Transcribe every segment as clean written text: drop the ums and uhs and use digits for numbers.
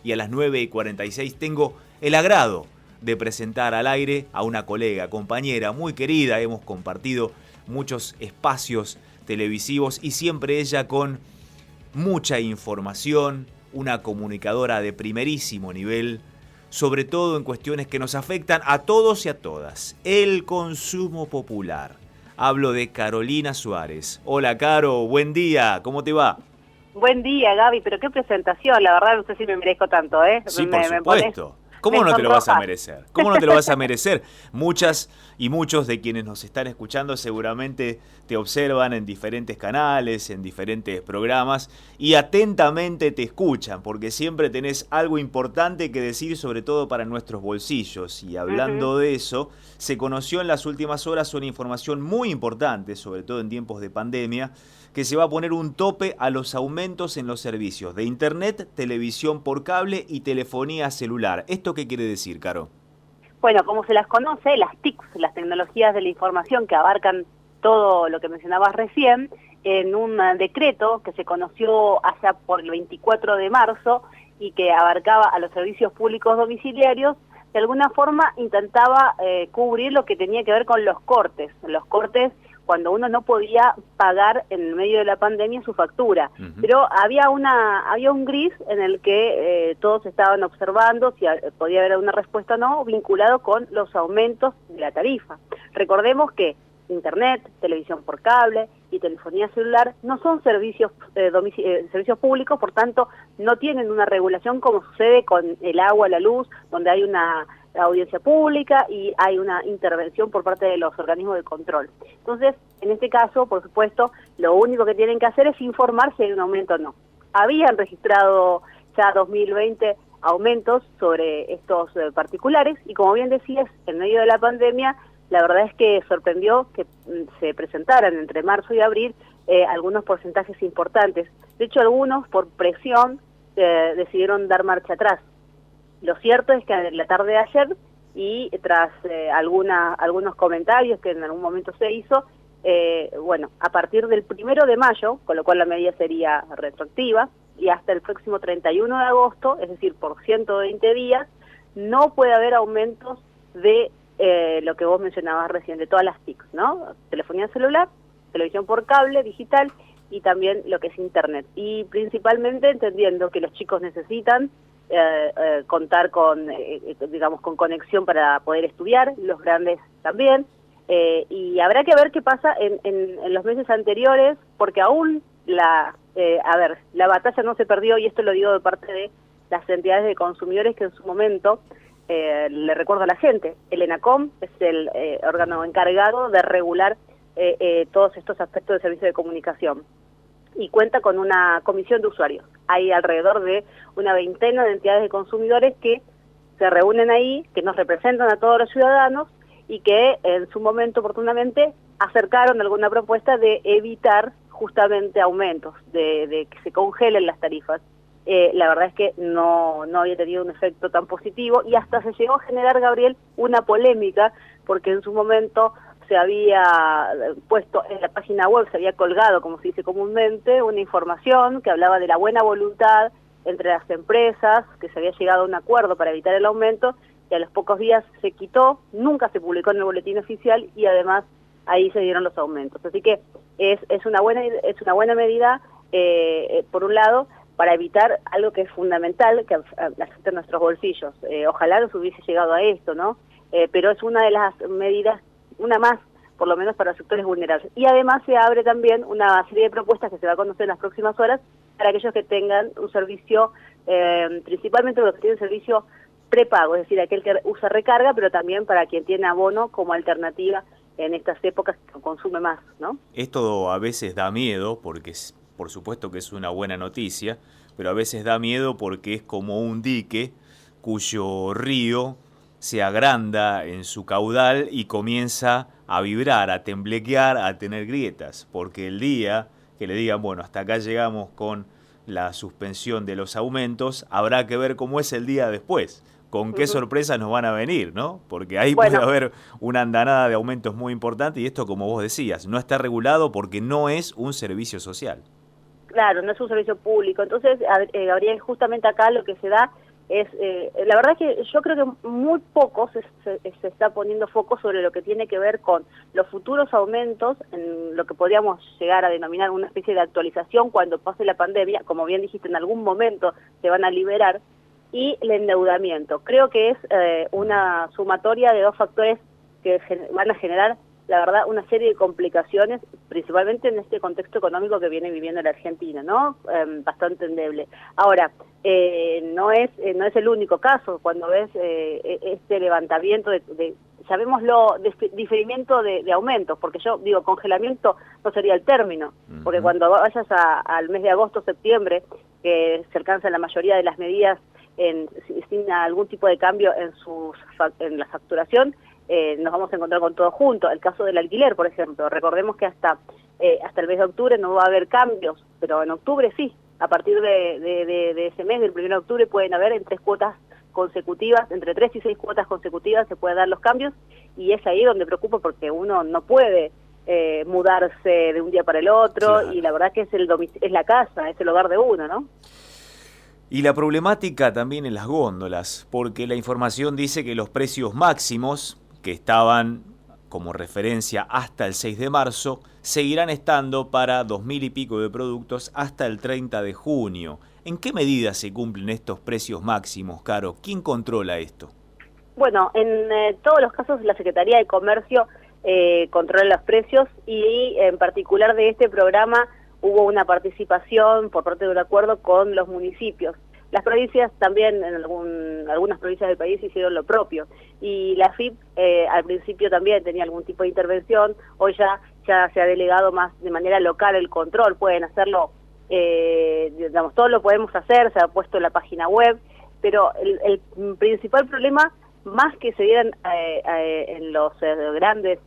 y a las 9:46 tengo el agrado de presentar al aire a una colega, compañera muy querida. Hemos compartido muchos espacios televisivos y siempre ella con mucha información, una comunicadora de primerísimo nivel, sobre todo en cuestiones que nos afectan a todos y a todas. El consumo popular. Hablo de Carolina Suárez. Hola, Caro, buen día, ¿cómo te va? Buen día, Gaby, pero qué presentación, la verdad no sé si me merezco tanto, ¿eh? Sí, por supuesto. ¿Cómo no te lo vas a merecer? ¿Cómo no te lo vas a merecer? Muchas y muchos de quienes nos están escuchando seguramente te observan en diferentes canales, en diferentes programas y atentamente te escuchan porque siempre tenés algo importante que decir, sobre todo para nuestros bolsillos. Y hablando de eso, se conoció en las últimas horas una información muy importante, sobre todo en tiempos de pandemia, que se va a poner un tope a los aumentos en los servicios de internet, televisión por cable y telefonía celular. ¿Esto qué quiere decir, Caro? Bueno, como se las conoce, las TICs, las tecnologías de la información que abarcan todo lo que mencionabas recién, en un decreto que se conoció allá por el 24 de marzo y que abarcaba a los servicios públicos domiciliarios, de alguna forma intentaba cubrir lo que tenía que ver con los cortes cuando uno no podía pagar en el medio de la pandemia su factura. Pero había un gris en el que todos estaban observando si podía haber una respuesta o no, vinculado con los aumentos de la tarifa. Recordemos que Internet, televisión por cable y telefonía celular no son servicios públicos, por tanto no tienen una regulación como sucede con el agua, la luz, donde hay una audiencia pública y hay una intervención por parte de los organismos de control. Entonces, en este caso, por supuesto, lo único que tienen que hacer es informar si hay un aumento o no. Habían registrado ya 2020 aumentos sobre estos particulares y, como bien decías, en medio de la pandemia, la verdad es que sorprendió que se presentaran entre marzo y abril algunos porcentajes importantes. De hecho, algunos, por presión, decidieron dar marcha atrás. Lo cierto es que en la tarde de ayer, y tras algunos comentarios que en algún momento se hizo, a partir del 1 de mayo, con lo cual la medida sería retroactiva, y hasta el próximo 31 de agosto, es decir, por 120 días, no puede haber aumentos de lo que vos mencionabas recién, de todas las TICs, ¿no? Telefonía celular, televisión por cable, digital, y también lo que es Internet. Y principalmente entendiendo que los chicos necesitan contar con conexión para poder estudiar, los grandes también, y habrá que ver qué pasa en los meses anteriores, porque aún la batalla no se perdió, y esto lo digo de parte de las entidades de consumidores que en su momento, le recuerdo a la gente, el ENACOM es el órgano encargado de regular todos estos aspectos de servicio de comunicación, y cuenta con una comisión de usuarios. Hay alrededor de una veintena de entidades de consumidores que se reúnen ahí, que nos representan a todos los ciudadanos y que en su momento oportunamente acercaron alguna propuesta de evitar justamente aumentos, de que se congelen las tarifas. La verdad es que no había tenido un efecto tan positivo y hasta se llegó a generar, Gabriel, una polémica, porque en su momento se había puesto en la página web, se había colgado, como se dice comúnmente, una información que hablaba de la buena voluntad entre las empresas, que se había llegado a un acuerdo para evitar el aumento, y a los pocos días se quitó, nunca se publicó en el boletín oficial y además ahí se dieron los aumentos. Así que es una buena medida, por un lado, para evitar algo que es fundamental, que afecta a nuestros bolsillos. Ojalá no se hubiese llegado a esto, ¿no? Pero es una de las medidas, una más, por lo menos para los sectores vulnerables. Y además se abre también una serie de propuestas que se va a conocer en las próximas horas para aquellos que tengan un servicio, principalmente los que tienen servicio prepago, es decir, aquel que usa recarga, pero también para quien tiene abono como alternativa en estas épocas que consume más, ¿no? Esto a veces da miedo, porque por supuesto que es una buena noticia, pero a veces da miedo porque es como un dique cuyo río se agranda en su caudal y comienza a vibrar, a temblequear, a tener grietas, porque el día que le digan, bueno, hasta acá llegamos con la suspensión de los aumentos, habrá que ver cómo es el día después, con qué sorpresas nos van a venir, ¿no? Porque ahí puede haber una andanada de aumentos muy importante y esto, como vos decías, no está regulado porque no es un servicio social. Claro, no es un servicio público. Entonces, Gabriel, justamente acá lo que se da La verdad que yo creo que muy poco se está poniendo foco sobre lo que tiene que ver con los futuros aumentos, en lo que podríamos llegar a denominar una especie de actualización cuando pase la pandemia, como bien dijiste, en algún momento se van a liberar, y el endeudamiento. Creo que es una sumatoria de dos factores que van a generar, la verdad, una serie de complicaciones, principalmente en este contexto económico que viene viviendo la Argentina, ¿no? Bastante endeble. Ahora, no es el único caso. Cuando ves este levantamiento llamémoslo diferimiento de aumentos, porque yo digo congelamiento no sería el término, porque cuando vayas al mes de agosto, septiembre, que se alcanzan la mayoría de las medidas sin algún tipo de cambio en la facturación, nos vamos a encontrar con todo junto. El caso del alquiler, por ejemplo, recordemos que hasta el mes de octubre no va a haber cambios, pero en octubre sí. A partir de ese mes, del 1 de octubre, pueden haber en 3 cuotas consecutivas, entre 3 y 6 cuotas consecutivas se pueden dar los cambios, y es ahí donde preocupa, porque uno no puede mudarse de un día para el otro, claro. Y la verdad que es la casa, es el hogar de uno, ¿no? Y la problemática también en las góndolas, porque la información dice que los precios máximos, que estaban como referencia hasta el 6 de marzo, seguirán estando para 2.000 y pico de productos hasta el 30 de junio. ¿En qué medida se cumplen estos precios máximos, Caro? ¿Quién controla esto? Bueno, en todos los casos la Secretaría de Comercio controla los precios, y en particular de este programa hubo una participación por parte de un acuerdo con los municipios. Las provincias también, en algunas provincias del país hicieron lo propio, y la AFIP al principio también tenía algún tipo de intervención. Hoy ya se ha delegado más de manera local el control, pueden hacerlo, digamos, todo lo podemos hacer, se ha puesto en la página web, pero el principal problema, más que se dieran en las grandes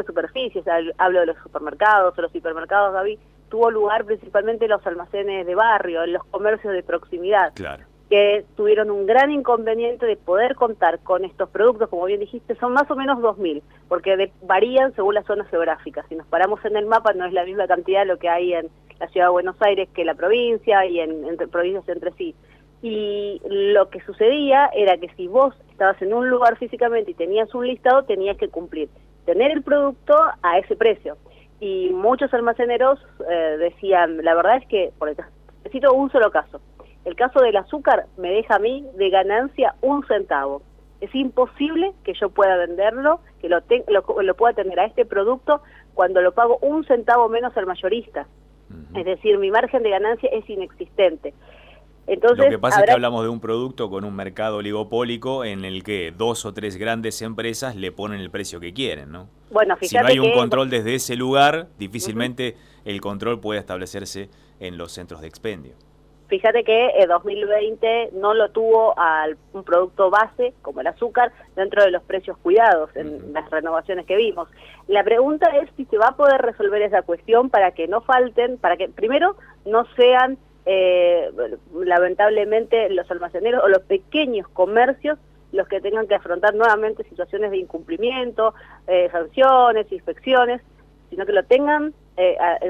superficies, hablo de los supermercados o los hipermercados, David, tuvo lugar principalmente en los almacenes de barrio, en los comercios de proximidad, claro, que tuvieron un gran inconveniente de poder contar con estos productos. Como bien dijiste, son más o menos 2.000, porque varían según las zonas geográficas. Si nos paramos en el mapa, no es la misma cantidad lo que hay en la ciudad de Buenos Aires que la provincia, y entre provincias entre sí. Y lo que sucedía era que si vos estabas en un lugar físicamente y tenías un listado, tenías que tener el producto a ese precio. Y muchos almaceneros decían, la verdad es que, necesito un solo caso. El caso del azúcar me deja a mí de ganancia 1 centavo. Es imposible que yo pueda venderlo, que lo pueda tener a este producto cuando lo pago 1 centavo menos al mayorista. Es decir, mi margen de ganancia es inexistente. Entonces, lo que pasa es que hablamos de un producto con un mercado oligopólico en el que 2 o 3 grandes empresas le ponen el precio que quieren, ¿no? Bueno, fíjate, si no hay un control desde ese lugar, difícilmente el control puede establecerse en los centros de expendio. Fíjate que 2020 no lo tuvo un producto base como el azúcar dentro de los precios cuidados en las renovaciones que vimos. La pregunta es si se va a poder resolver esa cuestión para que no falten, para que primero no sean lamentablemente los almaceneros o los pequeños comercios los que tengan que afrontar nuevamente situaciones de incumplimiento, sanciones, inspecciones, sino que lo tengan,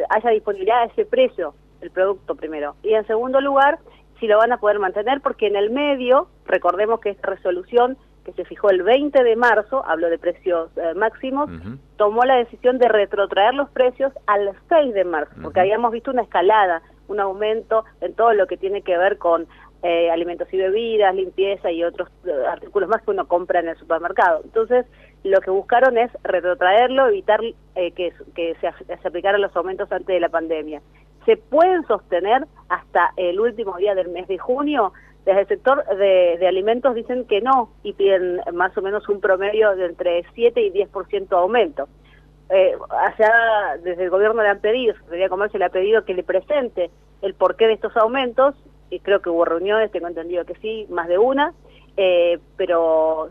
haya disponibilidad a ese precio el producto primero. Y en segundo lugar, si lo van a poder mantener, porque en el medio, recordemos que esta resolución que se fijó el 20 de marzo, hablo de precios máximos, tomó la decisión de retrotraer los precios al 6 de marzo, porque habíamos visto una escalada, un aumento en todo lo que tiene que ver con alimentos y bebidas, limpieza y otros artículos más que uno compra en el supermercado. Entonces, lo que buscaron es retrotraerlo, evitar que se aplicaran los aumentos antes de la pandemia. ¿Se pueden sostener hasta el último día del mes de junio? Desde el sector de alimentos dicen que no, y piden más o menos un promedio de entre 7 y 10% aumento. Allá desde el gobierno le han pedido, Secretaría de Comercio le ha pedido que le presente el porqué de estos aumentos, y creo que hubo reuniones, tengo entendido que sí, más de una, pero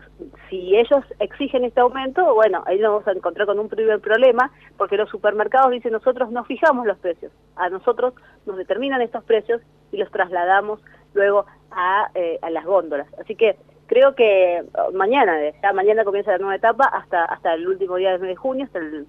si ellos exigen este aumento, bueno, ahí nos vamos a encontrar con un primer problema, porque los supermercados dicen, nosotros no fijamos los precios, a nosotros nos determinan estos precios y los trasladamos luego a las góndolas. Así que creo que mañana comienza la nueva etapa hasta el último día del mes de junio, hasta el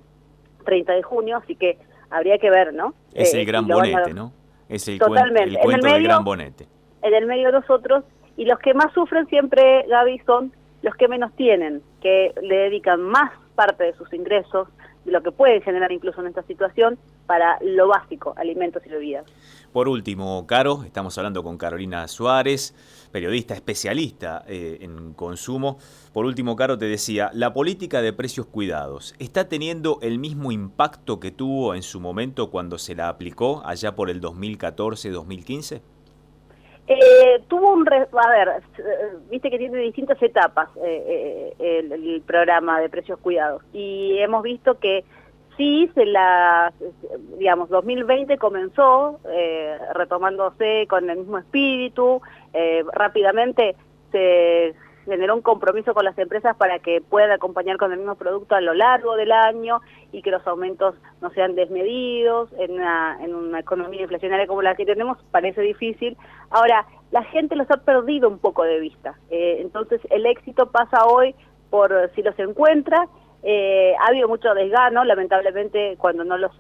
30 de junio, así que habría que ver, ¿no? Es el gran bonete, ¿no? Es el totalmente. cuento del gran bonete. En el medio nosotros, Y los que más sufren siempre, Gaby, son los que menos tienen, que le dedican más parte de sus ingresos, de lo que pueden generar incluso en esta situación, para lo básico, alimentos y bebidas. Por último, Caro, estamos hablando con Carolina Suárez, periodista especialista en consumo. Por último, Caro, te decía, ¿la política de precios cuidados está teniendo el mismo impacto que tuvo en su momento cuando se la aplicó allá por el 2014-2015? Tuvo viste que tiene distintas etapas el programa de precios cuidados, y hemos visto que sí, 2020 comenzó retomándose con el mismo espíritu, rápidamente se generó un compromiso con las empresas para que puedan acompañar con el mismo producto a lo largo del año y que los aumentos no sean desmedidos. En una economía inflacionaria como la que tenemos parece difícil. Ahora, la gente los ha perdido un poco de vista. Entonces, el éxito pasa hoy por si los encuentra. Ha habido mucho desgano, lamentablemente, cuando no los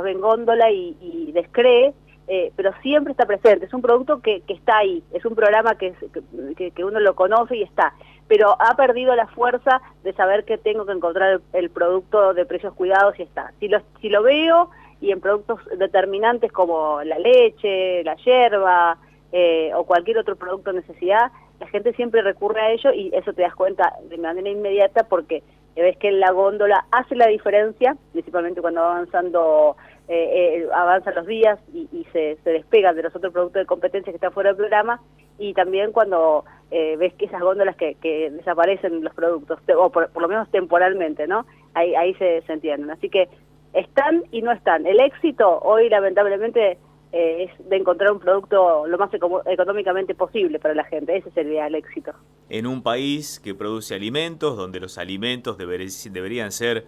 ve en góndola y descree, pero siempre está presente. Es un producto que está ahí, es un programa que uno lo conoce y está, pero ha perdido la fuerza de saber que tengo que encontrar el producto de precios cuidados y está. Si lo veo, y en productos determinantes como la leche, la yerba o cualquier otro producto de necesidad, la gente siempre recurre a ello, y eso te das cuenta de manera inmediata porque ves que la góndola hace la diferencia, principalmente cuando avanzan los días y se despegan de los otros productos de competencia que están fuera del programa, y también cuando ves que esas góndolas que desaparecen los productos, o por lo menos temporalmente, ¿no? Ahí se entienden. Así que están y no están. El éxito hoy, lamentablemente, es de encontrar un producto lo más económicamente posible para la gente. Ese sería el éxito. En un país que produce alimentos, donde los alimentos deberían ser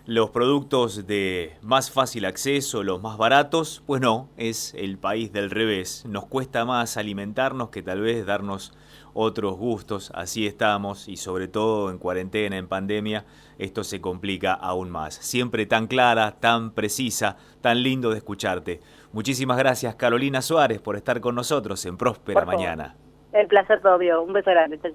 los productos de más fácil acceso, los más baratos, pues no, es el país del revés. Nos cuesta más alimentarnos que tal vez darnos otros gustos. Así estamos, y sobre todo en cuarentena, en pandemia, esto se complica aún más. Siempre tan clara, tan precisa, tan lindo de escucharte. Muchísimas gracias, Carolina Suárez, por estar con nosotros en Próspera Mañana. El placer todo mío. Un beso grande. Chau.